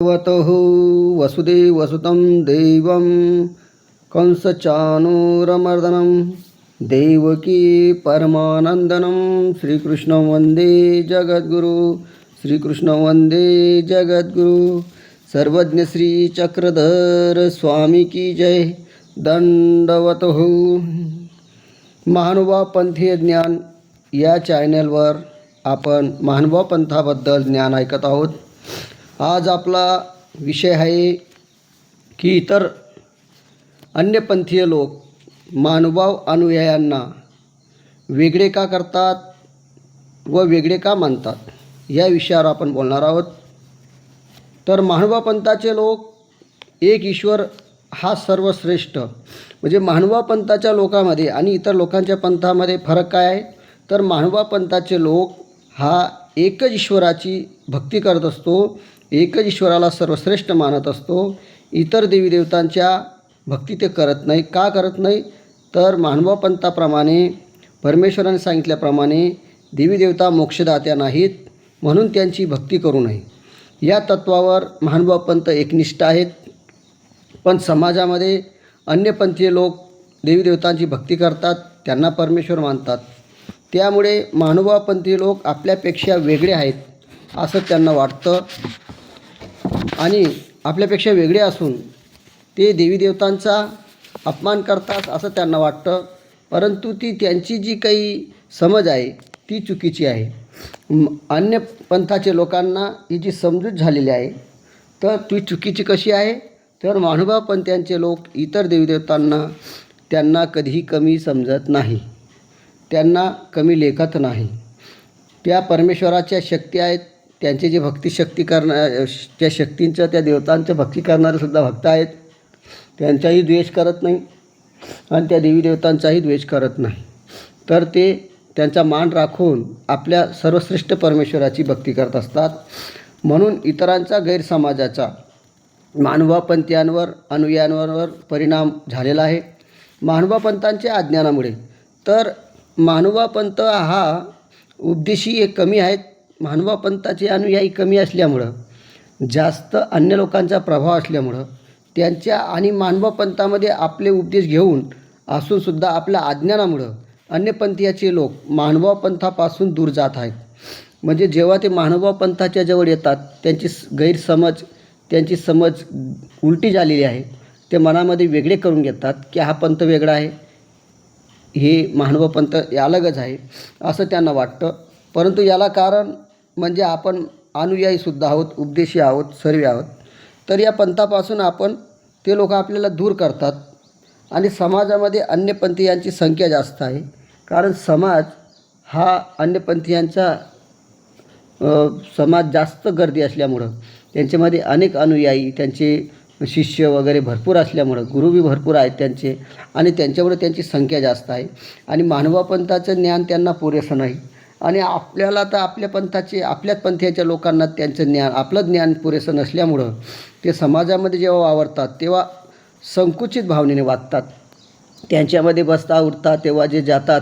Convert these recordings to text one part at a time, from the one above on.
वतः वसुदेवसुतं देवं कंसचाणूरमर्दनं देवकी परमानन्दनं श्रीकृष्णं वन्दे जगद्गुरु श्रीकृष्णं वन्दे जगद्गुरु सर्वज्ञ श्री चक्रधर स्वामी की जय. दंडवतः. महानुभाव पंथीय ज्ञान या चॅनलवर आपण महानुभाव पंथाबद्दल ज्ञान ऐकत आहोत. आज आपला विषय आहे की इतर अन्य पंथीय लोक महानुभाव अनुयायांना वेगळे का करतात व वेगळे का मानतात या विषयावर आपण बोलणार आहोत. तर महानुभाव पंथाचे लोक एक ईश्वर हा सर्वश्रेष्ठ, म्हणजे महानुभाव पंथाच्या लोकांमध्ये आणि इतर लोकांच्या पंथामध्ये फरक काय आहे. तर महानुभाव पंथाचे लोक हा एकच ईश्वराची भक्ती करत असतो, एकच ईश्वराला सर्वश्रेष्ठ मानत असतो. इतर देवी देवतांच्या भक्ती ते करत नाही. का करत नाही तर महानुभाव पंथाप्रमाणे परमेश्वराने सांगितल्याप्रमाणे देवी देवता मोक्षदात्या नाहीत, म्हणून त्यांची भक्ती करू नये या तत्वावर महानुभाव पंथ एकनिष्ठ आहेत. पण समाजामध्ये अन्य पंथीय लोक देवी देवतांची भक्ती करतात, त्यांना परमेश्वर मानतात. त्यामुळे महानुभाव पंथीय लोक आपल्यापेक्षा वेगळे आहेत असं त्यांना वाटतं आणि आपल्यापेक्षा वेगळे असून ते देवी देवतांचा अपमान करतात असं त्यांना वाटतं. परंतु ती त्यांची जी काही समज आहे ती चुकीची आहे. अन्य पंथाचे लोकांना ही जी समजूत झालेली आहे तर ती चुकीची कशी आहे. तर महानुभाव पंथांचे लोक इतर देवदेवतांना त्यांना कधीही कमी समजत नाही, त्यांना कमी लेखत नाही. त्या परमेश्वराच्या शक्ती आहेत, त्यांचे जे भक्तिशक्ती त्या शक्तींचं त्या देवतांचं भक्ती करणारेसुद्धा भक्त आहेत. त्यांचाही द्वेष करत नाही आणि त्या देवी देवतांचाही द्वेष करत नाही. तर ते त्यांचा मान राखून आपल्या सर्वश्रेष्ठ परमेश्वराची भक्ती करत असतात. म्हणून इतरांचा गैरसमाजाचा महानुभाव पंथीयांवर अनुयायांवर परिणाम झालेला आहे महानुभाव पंथांच्या अज्ञानामुळे. तर महानुभाव पंथ हा उपदेशी कमी आहेत. महानुभाव पंथाचे अनुयायी कमी असल्यामुळं, जास्त अन्य लोकांचा प्रभाव असल्यामुळं त्यांच्या आणि महानुभाव पंथामध्ये आपले उपदेश घेऊन असूनसुद्धा आपल्या अज्ञानामुळं अन्य पंथीयाचे लोक महानुभाव पंथापासून दूर जात आहेत. म्हणजे जेव्हा ते महानुभाव पंथाच्या जवळ येतात त्यांची गैरसमज, त्यांची समज उलटी झालेली आहे. ते मनामध्ये वेगळे करून घेतात की हा पंथ वेगळा आहे, हे महानुभाव पंथ अलगच आहे असं त्यांना वाटतं. परंतु याला कारण म्हणजे आपण अनुयायीसुद्धा आहोत, उपदेशी आहोत, सर्व आहोत. तर या पंथापासून ते लोक आपल्याला दूर करतात आणि समाजामध्ये अन्य पंथीयांची संख्या जास्त आहे. कारण समाज हा अन्य पंथीयांचा समाज जास्त गर्दी असल्यामुळं, त्यांच्यामध्ये अनेक अनुयायी, त्यांचे शिष्य वगैरे भरपूर असल्यामुळं, गुरुबी भरपूर आहेत त्यांचे आणि त्यांच्यामुळे त्यांची संख्या जास्त आहे. आणि महानुभाव पंथाचं ज्ञान त्यांना पुरेसं नाही आणि आपल्याला तर आपल्याच पंथाच्या लोकांना त्यांचं ज्ञान, आपलं ज्ञान पुरेसं नसल्यामुळं ते समाजामध्ये जेव्हा वावरतात तेव्हा संकुचित भावनेने वागतात. त्यांच्यामध्ये बसता उठता तेव्हा जे जातात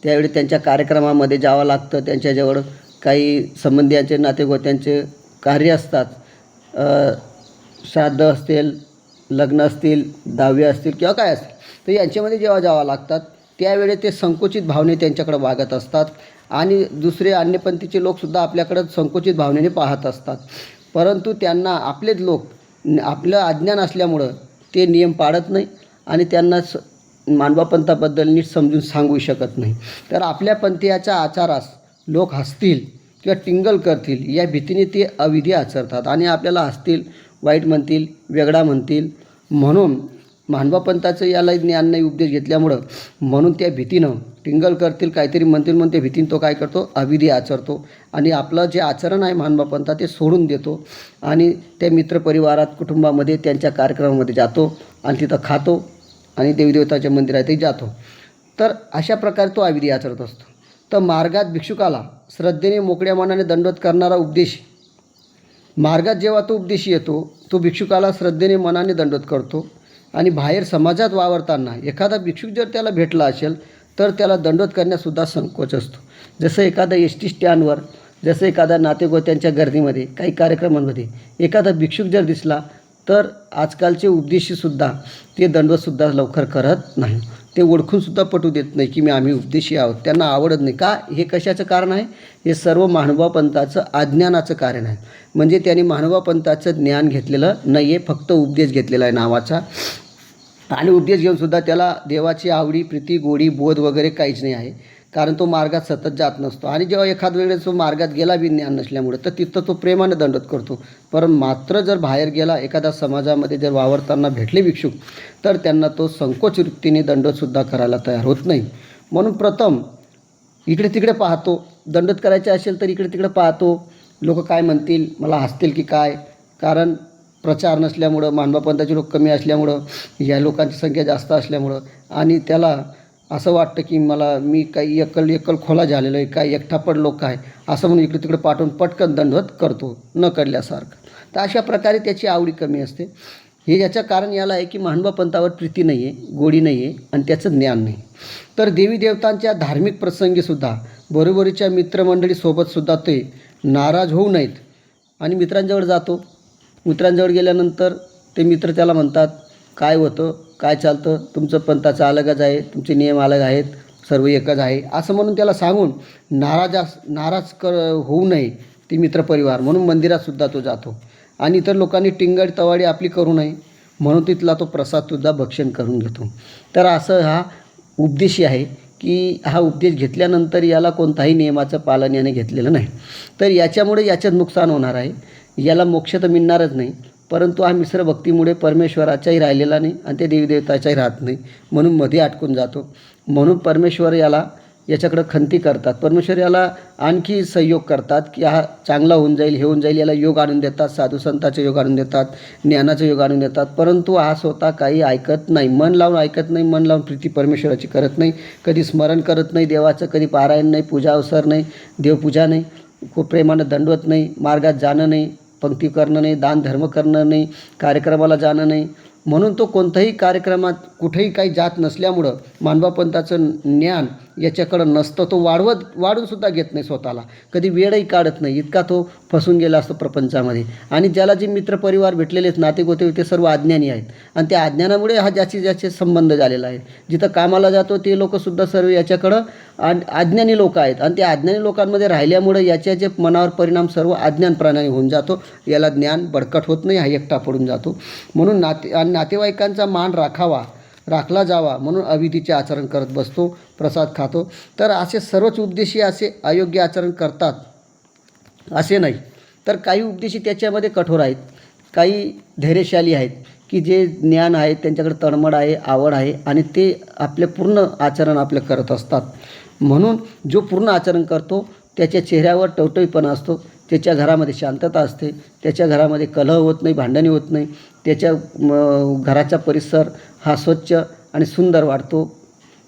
त्यावेळी त्यांच्या कार्यक्रमामध्ये जावं लागतं. त्यांच्याजवळ काही संबंधियांचे नातेगोत्यांचे कार्य असतात, श्राद्ध असतील, लग्न असतील, दहावी असतील किंवा काय असतील, तर यांच्यामध्ये जेव्हा जावं लागतात त्यावेळी ते संकुचित भावने त्यांच्याकडे वागत असतात आणि दुसरे अन्यपंथीचे लोकसुद्धा आपल्याकडं संकुचित भावनेने पाहत असतात. परंतु त्यांना आपलेच लोक आपलं अज्ञान असल्यामुळं ते नियम पाळत नाही आणि त्यांना महानुभाव पंथाबद्दल नीट समजून सांगू शकत नाही. तर आपल्या पंथीयाच्या आचारास लोक हसतील किंवा टिंगल करतील या भीतीने ते अविधी आचरतात आणि आपल्याला हसतील, वाईट म्हणतील, वेगळा म्हणतील. म्हणून महानुभाव पंथाचं याला ज्ञान नाही, उपदेश घेतल्यामुळं, म्हणून त्या भीतीनं टिंगल करतील, काहीतरी म्हणतील म्हणून त्या भीतीनं तो काय करतो, अविधी आचरतो आणि आपलं जे आचरण आहे महानुभाव पंथात ते सोडून देतो आणि त्या मित्रपरिवारात, कुटुंबामध्ये, त्यांच्या कार्यक्रमामध्ये जातो आणि तिथं खातो आणि देवीदेवताच्या मंदिरातही जातो. तर अशा प्रकारे तो अविधी आचरत असतो. तर मार्गात भिक्षुकाला श्रद्धेने मोकळ्या मनाने दंडवत करणारा उपदेशी, मार्गात जेव्हा तो उपदेशी येतो तो भिक्षुकाला श्रद्धेने मनाने दंडवत करतो आणि बाहेर समाजात वावरताना एखादा भिक्षुक जर त्याला भेटला असेल तर त्याला दंडवत करण्यासुद्धा संकोच असतो. जसं एखादा एस टी स्टँडवर जसं एखादा नातेगोत्यांच्या गर्दीमध्ये काही कार्यक्रमांमध्ये एखादा भिक्षुक जर दिसला तर आजकालचे उपदेशीसुद्धा ते दंडवतसुद्धा लवकर करत नाही. ते ओळखूनसुद्धा पटू देत नाही की आम्ही उपदेशी आहोत. त्यांना आवडत नाही. का? हे कशाचं कारण आहे? हे सर्व महानुभाव पंथाचं अज्ञानाचं कारण आहे. म्हणजे त्यांनी महानुभाव पंथाचं ज्ञान घेतलेलं नाही आहे, फक्त उपदेश घेतलेला आहे नावाचा. आणि उपदेश घेऊनसुद्धा त्याला देवाची आवडी, प्रीती, गोडी, बोध वगैरे काहीच नाही आहे. कारण तो मार्गात सतत जात नसतो. आणि जेव्हा एखाद वेळेस तो मार्गात गेला बी ज्ञान नसल्यामुळं तर तिथं तो प्रेमानं दंडवत करतो. पण मात्र जर बाहेर गेला, एखाद्या समाजामध्ये जर वावरताना भेटले भिक्षुक तर त्यांना तो संकोच वृत्तीने दंडवतसुद्धा करायला तयार होत नाही. म्हणून प्रथम इकडे तिकडे पाहतो. दंडवत करायचे असेल तर इकडे तिकडे पाहतो. लोक काय म्हणतील, मला हसतील की काय? कारण प्रचार नसल्यामुळं, महानुभाव पंथाचे लोक कमी असल्यामुळं, या लोकांची संख्या जास्त असल्यामुळं आणि त्याला असं वाटतं की मी काही एकल खोला झालेलो आहे, काय एकटा पडलो काय, असं म्हणून इकडे तिकडे पाठवून पटकन दंडवत करतो न कळल्यासारखं. तर अशा प्रकारे त्याची आवडी कमी असते. हे याचं कारण याला आहे की महानुभाव पंथावर प्रीती नाही आहे, गोडी नाही आहे आणि त्याचं ज्ञान नाही. तर देवी देवतांच्या धार्मिक प्रसंगीसुद्धा बरोबरीच्या मित्रमंडळीसोबतसुद्धा ते नाराज होऊ नयेत. आणि मित्रांजवळ जातो. मित्रांजवळ गेल्यानंतर ते मित्र त्याला म्हणतात, काय होतं, काय चालतं, तुमचं पंथाचं अलगच आहे, तुमचे नियम अलग आहेत, सर्व एकच आहे, असं म्हणून त्याला सांगून नाराज होऊ नये ती मित्रपरिवार म्हणून मंदिरातसुद्धा तो जातो. आणि इतर लोकांनी टिंगड तवाडी आपली करू नये म्हणून तिथला तो प्रसादसुद्धा भक्षण करून घेतो. तर असं हा उपदेशी आहे की हा उपदेश घेतल्यानंतर याला कोणताही नियमाचं पालन याने घेतलेलं नाही. तर याच्यामुळे याच्यात नुकसान होणार आहे. याला मोक्ष तर मिळणारच नाही, परंतु हा मिश्र भक्तीमुळे परमेश्वराचाही राहिलेला नाही आणि ते देवीदेवताचाही राहत नाही, म्हणून मध्ये अटकून जातो. म्हणून परमेश्वर याच्याकडं खंती करतात. परमेश्वर याला आणखी सहयोग करतात की हा चांगला होऊन जाईल, हे होऊन जाईल. याला योग आणून देतात, साधू संतांचे योग आणून देतात, ज्ञानाचे योग आणून देतात. परंतु हा स्वतः काही ऐकत नाही, मन लावून ऐकत नाही, मन लावून प्रीती परमेश्वराची करत नाही, कधी स्मरण करत नाही देवाचं, कधी पारायण नाही, पूजा अवसर नाही, देवपूजा नाही, खूप प्रेमानं दंडवत नाही, मार्गात जाणं नाही, पंक्ती करणं नाही, दान धर्म करणं नाही, कार्यक्रमाला जाणं नाही. म्हणून तो कोणत्याही कार्यक्रमात कुठेही काही जात नसल्यामुळं महानुभाव पंथाचं ज्ञान याच्याकडं नसतं. तो वाढूनसुद्धा घेत नाही स्वतःला, कधी वेळही काढत नाही, इतका तो फसून गेला असतो प्रपंचामध्ये. आणि ज्याला जे मित्रपरिवार भेटलेले आहेत, नातेगोते, ते सर्व अज्ञानी आहेत आणि त्या अज्ञानामुळे हा ज्याचे संबंध झालेला आहे. जिथं कामाला जातो ते लोकसुद्धा सर्व याच्याकडं अज्ञानी लोक आहेत आणि त्या अज्ञानी लोकांमध्ये राहिल्यामुळे याचे मनावर परिणाम सर्व अज्ञानप्रमाणे होऊन जातो. याला ज्ञान बळकट होत नाही, हा एकटा पडून जातो. म्हणून नातेवाईकांचा मान राखला जावा म्हणून अविधीचे आचरण करत बसतो, प्रसाद खातो. तर असे सर्वच उपदेशी असे अयोग्य आचरण करतात असे नाही. तर काही उपदेशी त्याच्यामध्ये कठोर आहेत, काही धैर्यशाली आहेत की जे ज्ञान आहे त्यांच्याकडे तळमळ आहे, आवड आहे आणि ते आपले पूर्ण आचरण आपलं करत असतात. म्हणून जो पूर्ण आचरण करतो त्याच्या चेहऱ्यावर टवटवीपणा असतो, त्याच्या घरामध्ये शांतता असते, त्याच्या घरामध्ये कलह होत नाही, भांडणे होत नाही, त्याच्या घराचा परिसर हा स्वच्छ आणि सुंदर वाटतो.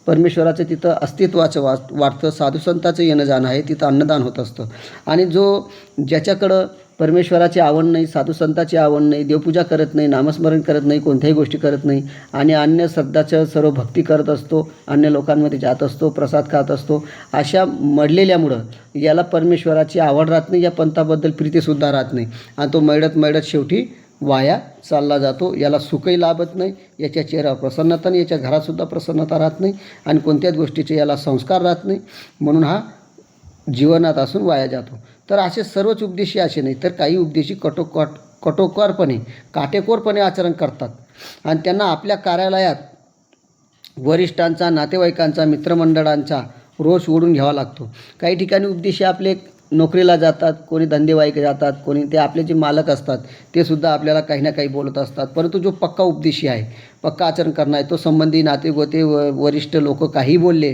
परमेश्वराचं तिथं अस्तित्वाचं वाटतं. साधुसंताचं येणं जाणं आहे, तिथं अन्नदान होत असतं. आणि ज्याच्याकडं परमेश्वराची आवड नाही, साधुसंताची आवड नाही, देवपूजा करत नाही, नामस्मरण करत नाही, कोणत्याही गोष्टी करत नाही आणि अन्य श्रद्धाचं सर्व भक्ती करत असतो, अन्य लोकांमध्ये जात असतो, प्रसाद खात असतो, अशा मडलेल्यामुळं याला परमेश्वराची आवड राहत नाही, या पंथाबद्दल प्रीतीसुद्धा राहत नाही आणि तो मळत शेवटी वाया चालला जातो. याला सुखही लाभत नाही, याच्या चेहऱ्यावर प्रसन्नता नाही, याच्या घरातसुद्धा प्रसन्नता राहत नाही आणि कोणत्याच गोष्टीचे याला संस्कार राहत नाही, म्हणून हा जीवनात असून वाया जातो. तर असे सर्वच उपदेशी असे नाही, तर काही उपदेशी काटेकोरपणे आचरण करतात आणि त्यांना आपल्या कार्यालयात वरिष्ठांचा, नातेवाईकांचा, मित्रमंडळांचा रोष ओढून घ्यावा लागतो. काही ठिकाणी उपदेशी आपले नोकरीला जातात, कोणी धंदेवाईक जातात, कोणी ते आपले जे मालक असतात ते सुद्धा आपल्याला काही ना काही बोलत असतात. परंतु जो पक्का उपदेशी आहे, पक्का आचरण करणार आहे, तो संबंधी नातेगोते वरिष्ठ लोक काही बोलले,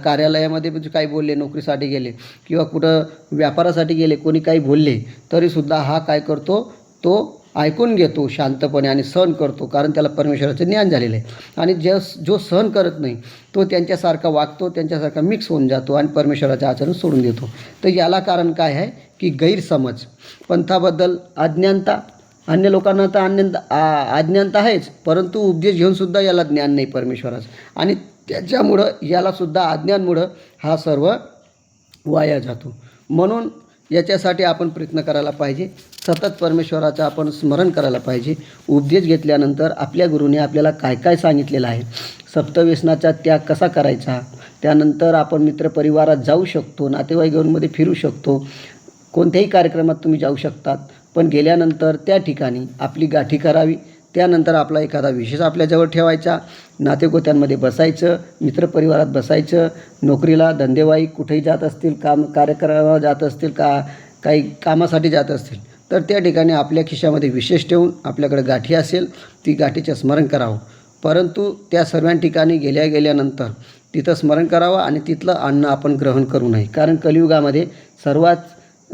कार्यालयामध्ये काही बोलले, नोकरीसाठी गेले किंवा कुठं व्यापारासाठी गेले, कोणी काही बोलले तरीसुद्धा हा काय करतो, तो ऐकून घेतो शांतपणे आणि सहन करतो, कारण त्याला परमेश्वराचं ज्ञान झालेलं आहे. आणि जो सहन करत नाही तो त्यांच्यासारखा वागतो, त्यांच्यासारखा मिक्स होऊन जातो आणि परमेश्वराचे आचरण सोडून देतो. तर याला कारण काय आहे की गैरसमज, पंथाबद्दल अज्ञानता. अन्य लोकांना तर अज्ञानता आहेच, परंतु उपदेश घेऊनसुद्धा याला ज्ञान नाही परमेश्वराचं आणि त्याच्यामुळं यालासुद्धा अज्ञानमुळं हा सर्व वाया जातो. म्हणून याच्यासाठी आपण प्रयत्न करायला पाहिजे. सतत परमेश्वराचं आपण स्मरण करायला पाहिजे. उपदेश घेतल्यानंतर आपल्या गुरुने आपल्याला काय काय सांगितलेलं आहे, सप्तव्यसनाचा त्याग कसा करायचा, त्यानंतर आपण मित्रपरिवारात जाऊ शकतो, नातेवाईकांमध्ये फिरू शकतो, कोणत्याही कार्यक्रमात तुम्ही जाऊ शकतात. पण गेल्यानंतर त्या ठिकाणी आपली गाठी करावी. त्यानंतर आपला एखादा विशेष आपल्याजवळ ठेवायचा, नातेगोत्यांमध्ये बसायचं, मित्रपरिवारात बसायचं, नोकरीला धंदेवाई कुठेही जात असतील, कार्यक्रमाला जात असतील, काही कामासाठी जात असतील तर त्या ठिकाणी आपल्या खिशामध्ये विशेष ठेवून आपल्याकडे गाठी असेल ते गाठीचं स्मरण करावं. परंतु त्या सर्व ठिकाणी गेल्यानंतर तिथं स्मरण करावं आणि तिथलं अन्न आपण ग्रहण करू नये. कारण कलियुगामध्ये सर्वात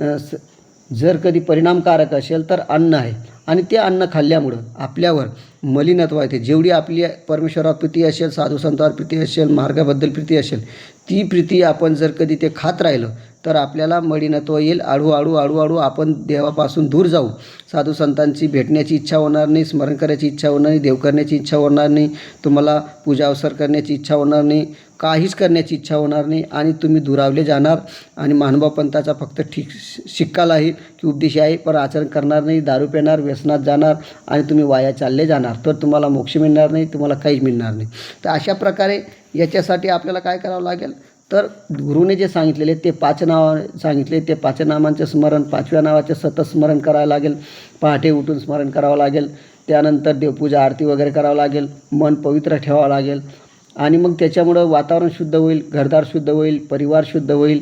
जर कधी परिणामकारक असेल तर अन्न आहे. आणि ते अन्न खाल्ल्यामुळं आपल्यावर मलिनत्व येते. जेवढी आपली परमेश्वरावर प्रीती असेल, साधू संतांवर प्रीती असेल, मार्गाबद्दल प्रीती असेल, ती प्रीती आपण जर कधी ते खात राहिलं तर आपल्याला मलिनत्व येईल. हळूहळू आपण देवापासून दूर जाऊ. साधू संतांची भेटण्याची इच्छा होणार नाही, स्मरण करायची इच्छा होणार नाही, देव करण्याची इच्छा होणार नाही, तुम्हाला पूजा अवसर करण्याची इच्छा होणार नाही, काहीच करण्याची इच्छा होणार नाही आणि तुम्ही दुरावले जाणार. आणि महानुभाव पंथाचा फक्त ठीक शिक्का लागेल की उपदेश आहे, पण आचरण करणार नाही, दारू पिणार, व्यसनात जाणार आणि तुम्ही वाया चालले जाणार. तर तुम्हाला मोक्ष मिळणार नाही, तुम्हाला काहीच मिळणार नाही. तर अशा प्रकारे याच्यासाठी आपल्याला काय करावं लागेल, तर गुरुने जे सांगितलेले ते 5 नाव सांगितले, ते 5 नामांचं स्मरण, 5व्या नावाचं सतत स्मरण करावं लागेल. पहाटे उठून स्मरण करावं लागेल. त्यानंतर देवपूजा आरती वगैरे करावं लागेल. मन पवित्र ठेवावं लागेल. आणि मग त्याच्यामुळं वातावरण शुद्ध होईल, घरदार शुद्ध होईल, परिवार शुद्ध होईल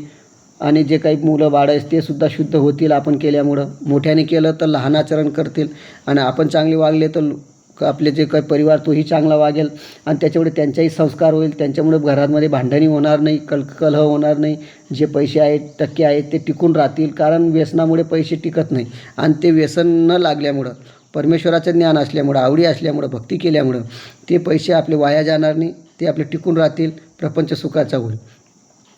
आणि जे काही मुलं बाळं आहेत ते सुद्धा शुद्ध होतील आपण केल्यामुळं. मोठ्याने केलं तर लहान आचरण करतील आणि आपण चांगले वागले तर आपले जे काही परिवार तोही चांगला वागेल आणि त्याच्यामुळे त्यांचाही संस्कार होईल. त्यांच्यामुळे घरामध्ये भांडणी होणार नाही, कलह होणार नाही. जे पैसे आहेत, टक्के आहेत ते टिकून राहतील. कारण व्यसनामुळे पैसे टिकत नाही आणि ते व्यसन न लागल्यामुळं, परमेश्वराचं ज्ञान असल्यामुळं, आवडी असल्यामुळं, भक्ती केल्यामुळं ते पैसे आपले वाया जाणार नाही, ते आपले टिकून राहतील, प्रपंच सुखाचा होईल.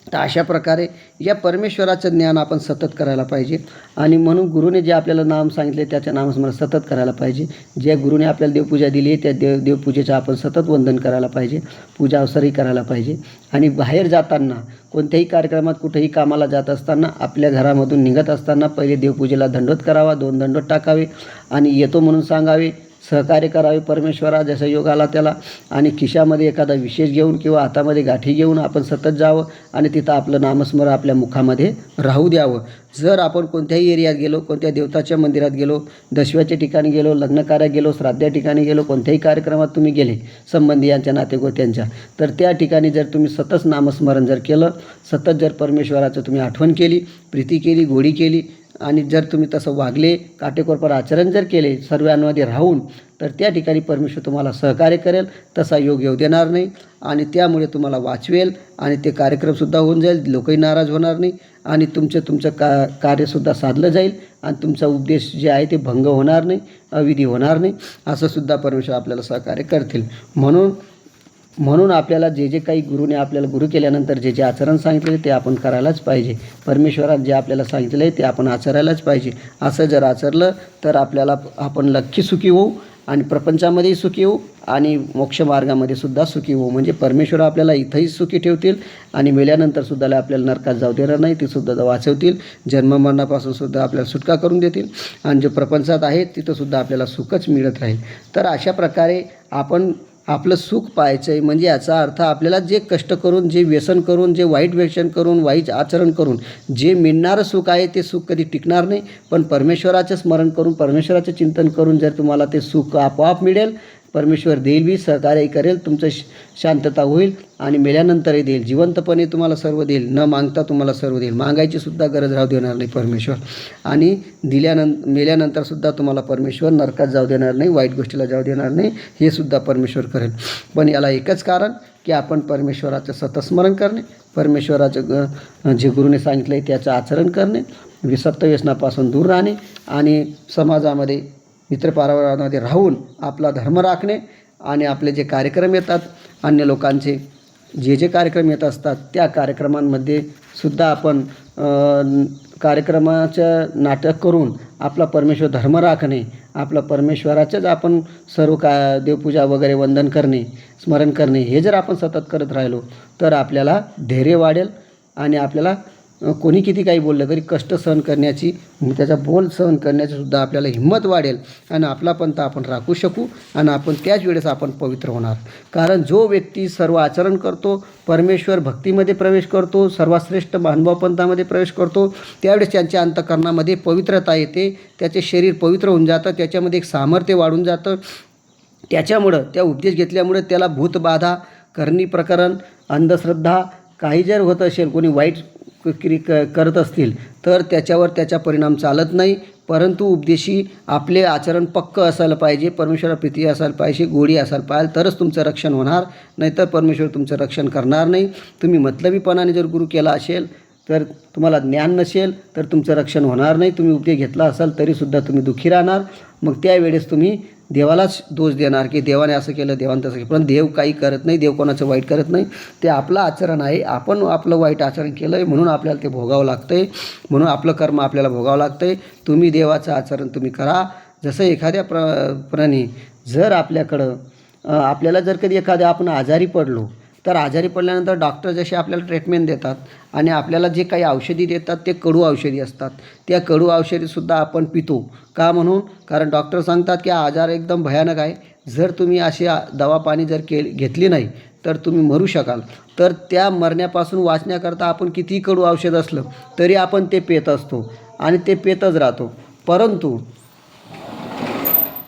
तर अशा प्रकारे या परमेश्वराचं ज्ञान आपण सतत करायला पाहिजे. आणि म्हणून गुरुने जे आपल्याला नाम सांगितले त्याच्या नामस्मरण सतत करायला पाहिजे. ज्या गुरुने आपल्याला देवपूजा दिली आहे त्या देवपूजेचं आपण सतत वंदन करायला पाहिजे, पूजा अवसरही करायला पाहिजे. आणि बाहेर जाताना, कोणत्याही कार्यक्रमात, कुठेही कामाला जात असताना, आपल्या घरामधून निघत असताना पहिले देवपूजेला दंडवत करावा, 2 दंडवत टाकावे आणि येतो म्हणून सांगावे, सहकार्य करावे परमेश्वरा जसा योग आला त्याला. आणि खिशामध्ये एखादा विशेष घेऊन किंवा हातामध्ये गाठी घेऊन आपण सतत जावं आणि तिथं आपलं नामस्मरण आपल्या मुखामध्ये राहू द्यावं. जर आपण कोणत्याही एरियात गेलो, कोणत्या देवताच्या मंदिरात गेलो, दशव्याच्या ठिकाणी गेलो, लग्नकार्यात गेलो, श्राद्धा ठिकाणी गेलो, कोणत्याही कार्यक्रमात तुम्ही गेले संबंधियांच्या, नातेगोत्यांच्या, तर त्या ठिकाणी जर तुम्ही सतत नामस्मरण जर केलं, सतत जर परमेश्वराचं तुम्ही आठवण केली, प्रीती केली, गोडी केली आणि जर तुम्ही तसं वागले, काटेकोरपणे आचरण जर केले सर्वांमध्ये राहून, तर त्या ठिकाणी परमेश्वर तुम्हाला सहकार्य करेल. तसा योग येऊ देणार नाही आणि त्यामुळे तुम्हाला वाचवेल आणि ते कार्यक्रमसुद्धा होऊन जाईल, लोकही नाराज होणार नाही आणि तुमचं कार्यसुद्धा साधलं जाईल आणि तुमचा उपदेश जे आहे ते भंग होणार नाही, अविधी होणार नाही. असं सुद्धा परमेश्वर आपल्याला सहकार्य करतील. म्हणून आपल्याला जे काही गुरुने आपल्याला गुरु केल्यानंतर जे आचरण सांगितले ते आपण करायलाच पाहिजे. परमेश्वरात जे आपल्याला सांगितलं आहे ते आपण आचरायलाच पाहिजे. असं जर आचरलं तर आपण नक्की सुखी होऊ आणि प्रपंचामध्येही सुखी होऊ आणि मोक्षमार्गामध्ये सुद्धा सुखी होऊ. म्हणजे परमेश्वर आपल्याला इथंही सुखी ठेवतील आणि मेल्यानंतरसुद्धा आपल्याला नरकात जाऊ देणार नाही, ते सुद्धा वाचवतील. जन्ममरणापासून सुद्धा आपल्याला सुटका करून देतील आणि जे प्रपंचात आहे तिथंसुद्धा आपल्याला सुखच मिळत राहील. तर अशा प्रकारे आपण आपलं सुख पाहायचं आहे. म्हणजे याचा अर्थ आपल्याला जे कष्ट करून, जे व्यसन करून, जे वाईट व्यसन करून, वाईट आचरण करून जे मिळणारं सुख आहे ते सुख कधी टिकणार नाही. पण परमेश्वराचं स्मरण करून, परमेश्वराचं चिंतन करून जर तुम्हाला ते सुख आपोआप मिळेल, परमेश्वर देईल बी, सहकार्य करेल, तुमचं शांतता होईल आणि मेल्यानंतरही देईल. जिवंतपणे तुम्हाला सर्व देईल, न मागता तुम्हाला सर्व देईल. मागायची सुद्धा गरज राहू देणार नाही परमेश्वर आणि मेल्यानंतरसुद्धा तुम्हाला परमेश्वर नरकात जाऊ देणार नाही, वाईट गोष्टीला जाऊ देणार नाही. हे सुद्धा परमेश्वर करेल. पण याला एकच कारण की आपण परमेश्वराचं सतत स्मरण करणे, परमेश्वराचं जे गुरुने सांगितलं आहे त्याचं आचरण करणे, सप्तव्यसनापासून दूर राहणे आणि समाजामध्ये मित्रपरिवारामध्ये राहून आपला धर्म राखणे आणि आपले जे कार्यक्रम येतात, अन्य लोकांचे जे कार्यक्रम येत असतात त्या कार्यक्रमांमध्ये सुद्धा आपण कार्यक्रमाचं नाटक करून आपला परमेश्वर धर्म राखणे, आपला परमेश्वराचंच आपण सर्व देवपूजा वगैरे वंदन करणे, स्मरण करणे, हे जर आपण सतत करत राहिलो तर आपल्याला धैर्य वाढेल आणि आपल्याला कोणी किती काही बोललं तरी कष्ट सहन करण्याची, त्याचा बोल सहन करण्याची सुद्धा आपल्याला हिंमत वाढेल आणि आपला पंथ आपण राखू शकू आणि आपण त्याच वेळेस आपण पवित्र होणार. कारण जो व्यक्ती सर्व आचरण करतो, परमेश्वर भक्तीमध्ये प्रवेश करतो, सर्वश्रेष्ठ महानुभाव पंथामध्ये प्रवेश करतो, त्यावेळेस त्यांच्या अंतःकरणामध्ये पवित्रता येते, त्याचे शरीर पवित्र होऊन जातं, त्याच्यामध्ये एक सामर्थ्य वाढून जातं. त्याच्यामुळं त्या उपदेश घेतल्यामुळे त्याला भूतबाधा, करणी प्रकरण, अंधश्रद्धा काही जर होत असेल, कोणी वाईट करत असतील तर त्याच्यावर त्याचा परिणाम चालत नाही. परंतु उपदेशी आपले आचरण पक्कं असायला पाहिजे, परमेश्वरा प्रीती असायला पाहिजे, गोडी असायला पाहिजे, तरच तुमचं रक्षण होणार, नाहीतर परमेश्वर तुमचं रक्षण करणार नाही. तुम्ही मतलबीपणाने जर गुरु केला असेल, तर तुम्हाला ज्ञान नसेल तर तुमचं रक्षण होणार नाही. तुम्ही उपदेश घेतला असाल तरीसुद्धा तुम्ही दुःखी राहणार. मग त्यावेळेस तुम्ही देवालाच दोष देणार की देवाने असं केलं, देवाने तसं केलं. पण देव काही करत नाही, देव कोणाचं वाईट करत नाही. ते आपलं आचरण आहे, आपण आपलं वाईट आचरण केलं आहे म्हणून आपल्याला ते भोगावं लागतं आहे, म्हणून आपलं कर्म आपल्याला भोगावं लागतं आहे. तुम्ही देवाचं आचरण तुम्ही करा. जसं एखाद्या प्राणी जर आपल्याला जर कधी एखाद्या आपण आजारी पडलो, तर आजारी पडल्यानंतर डॉक्टर जसे आपल्याला ट्रीटमेंट देतात आणि आपल्याला जे काही औषधी देतात ते कडू औषधी असतात. त्या कडू औषधीसुद्धा आपण पितो. का म्हणून? कारण डॉक्टर सांगतात की आजार एकदम भयानक आहे, जर तुम्ही अशी दवा पाणी जर घेतली नाही तर तुम्ही मरू शकाल. तर त्या मरण्यापासून वाचण्याकरता आपण कितीही कडू औषध असलं तरी आपण ते पेत असतो आणि ते पेतच राहतो.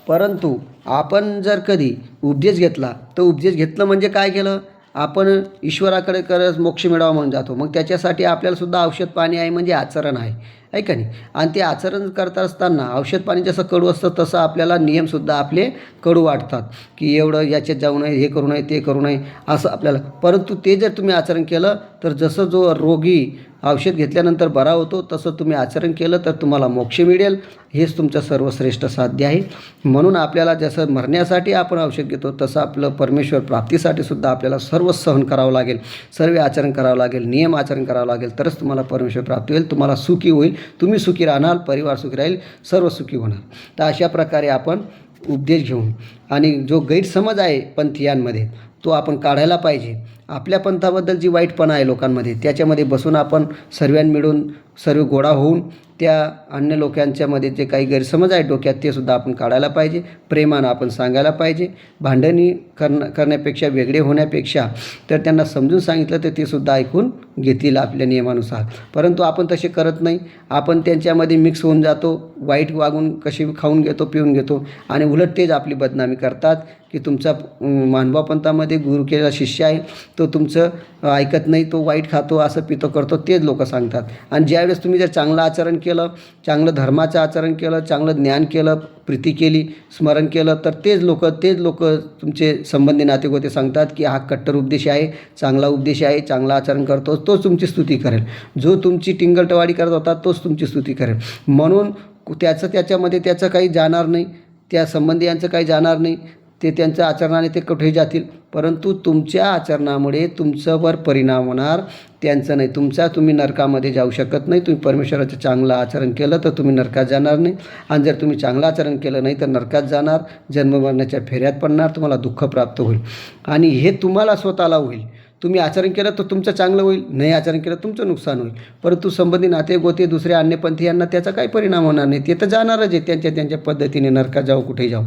परंतु आपण जर कधी उपदेश घेतला, तर उपदेश घेतलं म्हणजे काय केलं? आपण ईश्वराकडे करत मोक्ष मिळावा म्हणून जातो. मग त्याच्यासाठी आपल्यालासुद्धा औषध पाणी आहे, म्हणजे आचरण आहे का नाही? आणि ते आचरण करत असताना औषध पाणी जसं कडू असतं तसं आपल्याला नियमसुद्धा आपले कडू वाटतात की एवढं याच्यात जाऊ नये, हे करू नये, ते करू नये असं आपल्याला. परंतु ते जर तुम्ही आचरण केलं तर जसं जो रोगी औषध घेतल्यानंतर बरा होतो तसं तुम्ही आचरण केलं तर तुम्हाला मोक्ष मिळेल. हेच तुमचं सर्वश्रेष्ठ साध्य आहे. म्हणून आपल्याला जसं मरण्यासाठी आपण औषध घेतो तसं आपलं परमेश्वर प्राप्तीसाठी सुद्धा आपल्याला सर्व सहन करावं लागेल, सर्व आचरण करावं लागेल, नियम आचरण करावं लागेल, तरच तुम्हाला परमेश्वर प्राप्ती होईल, तुम्हाला सुखी होईल, तुम्ही सुखी राहणार, परिवार सुखी राहील, सर्व सुखी होणार. तर अशा प्रकारे आपण उपदेश घेऊन आणि जो गैरसमज आहे पंथीयांमध्ये तो आपण काढायला पाहिजे. आपल्या पंथाबद्दल जी वाईटपणा आहे लोकांमध्ये त्याच्यामध्ये बसून आपण सर्वांनी मिळून सर्व गोळा होऊन त्या अन्य लोकांच्यामध्ये जे काही गैरसमज आहे डोक्यात ते सुद्धा आपण काढायला पाहिजे. प्रेमानं आपण सांगायला पाहिजे. भांडणी करण्यापेक्षा, वेगळे होण्यापेक्षा तर त्यांना समजून सांगितलं तर ते सुद्धा ऐकून घेतील आपल्या नियमानुसार. परंतु आपण तसे करत नाही. आपण त्यांच्यामध्ये मिक्स होऊन जातो, वाईट वागून कशी खाऊन घेतो, पिऊन घेतो आणि उलट तेच आपली बदनामी करतात की तुमचा महानुभाव पंथामध्ये गुरु केलेला शिष्य आहे, तो तुमचं ऐकत नाही, तो वाईट खातो, असं पितो करतो, तेच लोक सांगतात. आणि ज्यावेळेस तुम्ही जर चांगलं आचरण केलं, चांगलं धर्माचं आचरण केलं, चांगलं ज्ञान केलं, प्रीती केली, स्मरण केलं, तर तेच लोक तुमचे संबंधी नातेगोते सांगतात की हा कट्टर उपदेशी आहे, चांगला उपदेशी आहे, चांगलं आचरण करतो, तोच तुमची स्तुती करेल. जो तुमची टिंगलटवाडी करत होता तोच तुमची स्तुती करेल. म्हणून त्याच्यामध्ये त्याचं काही जाणार नाही, त्या संबंधियांचं काही जाणार नाही, ते त्यांच्या आचरणाने ते कुठेही जातील. परंतु तुमच्या आचरणामुळे तुमच्यावर परिणाम होणार, त्यांचं नाही. तुम्ही नरकामध्ये जाऊ शकत नाही. तुम्ही परमेश्वराचं चांगलं आचरण केलं तर तुम्ही नरकात जाणार नाही, आणि जर तुम्ही चांगलं आचरण केलं नाही तर नरकात जाणार, जन्ममरणाच्या फेऱ्यात पडणार, तुम्हाला दुःख प्राप्त होईल. आणि हे तुम्हाला स्वतःला होईल. तुम्ही आचरण केलं तर तुमचं चांगलं होईल, नाही आचरण केलं तुमचं नुकसान होईल. परंतु संबंधी नातेगोते दुसरे अन्यपंथी यांना त्याचा काही परिणाम होणार नाही. ते तर जाणारच आहे त्यांच्या पद्धतीने, नरकात जाऊ, कुठेही जाऊ.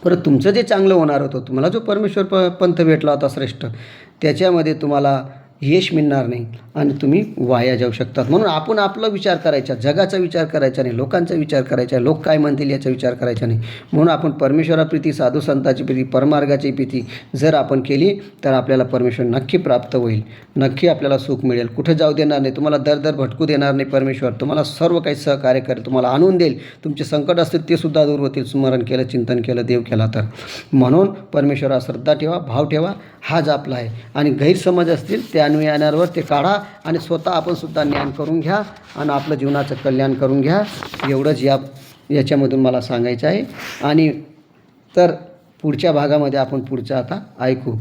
परत तुमचं जे चांगलं होणार होतं, तुम्हाला जो परमेश्वर पंथ भेटला होता श्रेष्ठ, त्याच्यामध्ये तुम्हाला यश मिळणार नाही आणि तुम्ही वाया जाऊ शकतात. म्हणून आपण आपला विचार करायचा, जगाचा विचार करायचा नाही, लोकांचा विचार करायचा, लोक काय म्हणतील याचा विचार करायचा नाही. म्हणून आपण परमेश्वराप्रीती, साधू संताची प्रीती, परमार्गाची प्रीती जर आपण केली तर आपल्याला परमेश्वर नक्की प्राप्त होईल, नक्की आपल्याला सुख मिळेल, कुठे जाऊ देणार नाही, तुम्हाला दर भटकू देणार नाही. परमेश्वर तुम्हाला सर्व काही सहकार्य करेल, तुम्हाला आणून देईल. तुमचे संकट असतील ते सुद्धा दूर होतील, स्मरण केलं, चिंतन केलं, देव केला तर. म्हणून परमेश्वरावर श्रद्धा ठेवा, भाव ठेवा, हाच आपला आहे. आणि गैरसमज असतील त्या अन्वयावर ते काढा आणि स्वतः आपण सुद्धा ज्ञान करून घ्या आणि आपलं जीवनाचं कल्याण करून घ्या. एवढंच याच्यामधून मला सांगायचं आहे. आणि तर पुढच्या भागामध्ये आपण पुढचं आता ऐकू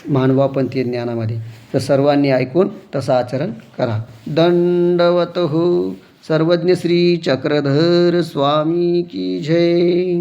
महानुभावपंथी ज्ञानामध्ये. तर सर्वांनी ऐकून तसं आचरण करा. दंडवत हो. सर्वज्ञ श्री चक्रधर स्वामी की जय.